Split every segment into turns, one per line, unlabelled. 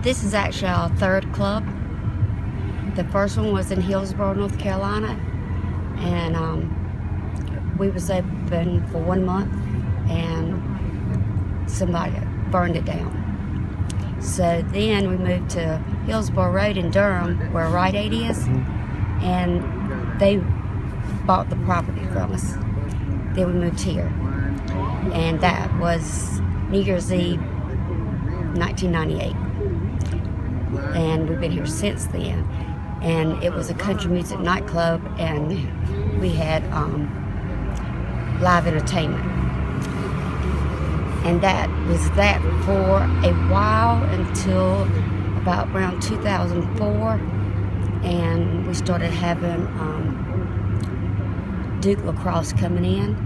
This is actually our third club. The first one was in Hillsborough, North Carolina, and we was open for 1 month, and somebody burned it down. So then we moved to Hillsborough Road in Durham, where Rite Aid is, and they bought the property from us. Then we moved here, and that was New Year's Eve, 1998. And we've been here since then. And it was a country music nightclub, and we had live entertainment. And that was that for a while until about around 2004, and we started having Duke lacrosse coming in.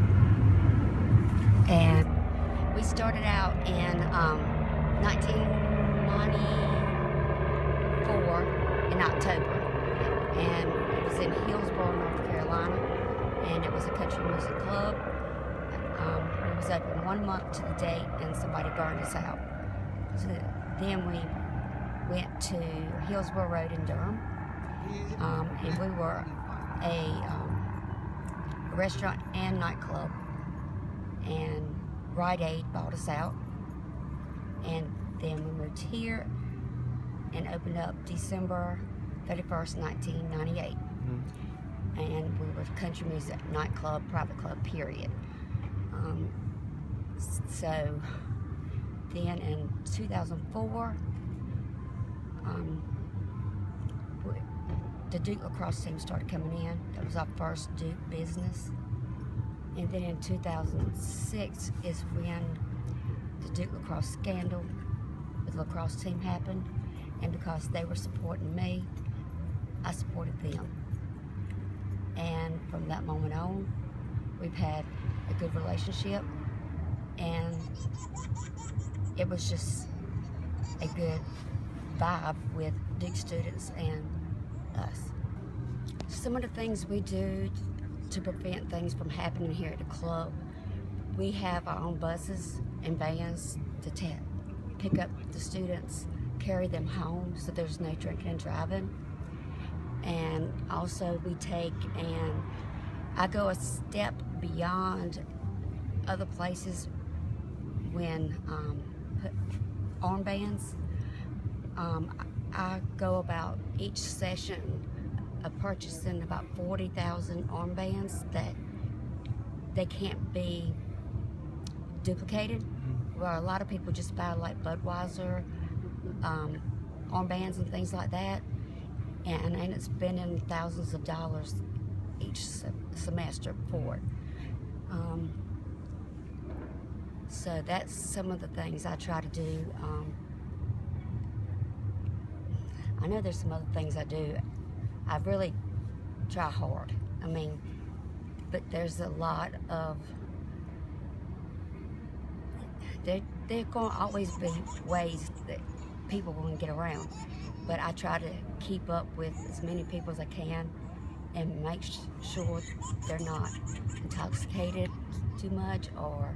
And we started out in 1994 in October, and it was in Hillsborough, North Carolina, and it was a country music club. It was open 1 month to the date, and somebody burned us out. So then we went to Hillsborough Road in Durham, and we were a restaurant and nightclub, and Rite Aid bought us out, and then we moved here and opened up December 31st, 1998. And we were a country music nightclub, private club, period. So then in 2004, the Duke lacrosse team started coming in. That was our first Duke business. And then in 2006 is when the Duke lacrosse scandal with the lacrosse team happened. And because they were supporting me, I supported them. And from that moment on, we've had a good relationship, and it was just a good vibe with Duke students and us. Some of the things we do to prevent things from happening here at the club, we have our own buses and vans to pick up the students, carry them home so there's no drinking and driving. And also we take, and I go a step beyond other places when put armbands. I go about each session of purchasing about 40,000 armbands that they can't be duplicated. Where a lot of people just buy like Budweiser armbands and things like that, and it's spending thousands of dollars each semester for it. So that's some of the things I try to do. I know there's some other things I do. I really try hard. I mean, but there's a lot of, there going to always be ways that people want to get around. But I try to keep up with as many people as I can and make sure they're not intoxicated too much, or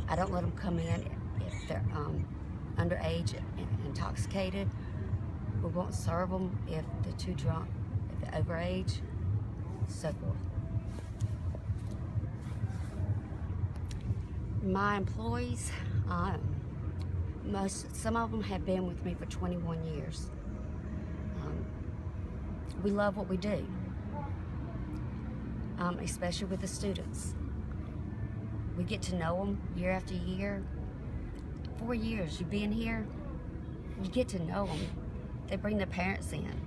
I don't let them come in if they're underage and intoxicated. We won't serve them if they're too drunk, if they're overage, so forth. My employees, some of them have been with me for 21 years. We love what we do, especially with the students. We get to know them year after year. 4 years you've been here, you get to know them. They bring their parents in.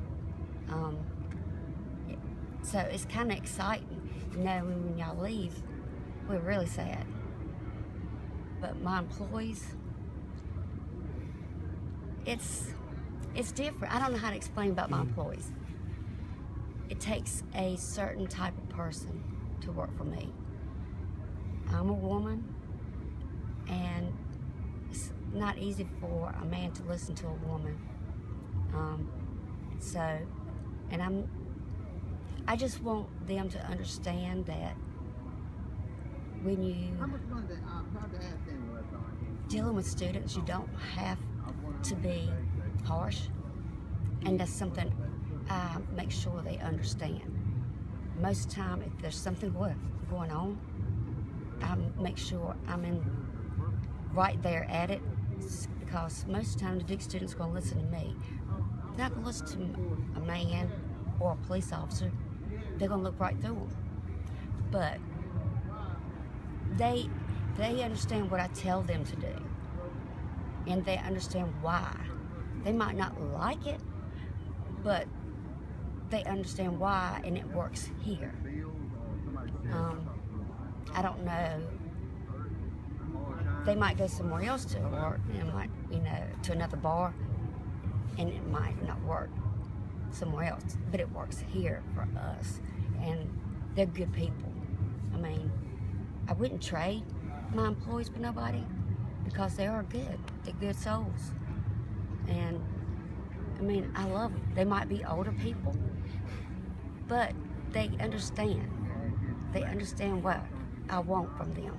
So it's kind of exciting. You know, when y'all leave, we're really sad. But my employees, it's different. I don't know how to explain about my employees. It takes a certain type of person to work for me. I'm a woman, and it's not easy for a man to listen to a woman. I just want them to understand that when you dealing with students, you don't have to be harsh, and that's something I make sure they understand. Most time, if there's something going on, I make sure I'm right there at it, because most time the Duke student's going to listen to me. They're not going to listen to a man or a police officer. They're going to look right through them. But they understand what I tell them to do, and they understand why. They might not like it, but they understand why, and it works here. I don't know. They might go somewhere else to work, and might, to another bar, and it might not work somewhere else, but it works here for us, and they're good people. I mean, I wouldn't trade my employees for nobody, because they are good. They're good souls, and I mean, I love them. They might be older people, but they understand. They understand what I want from them.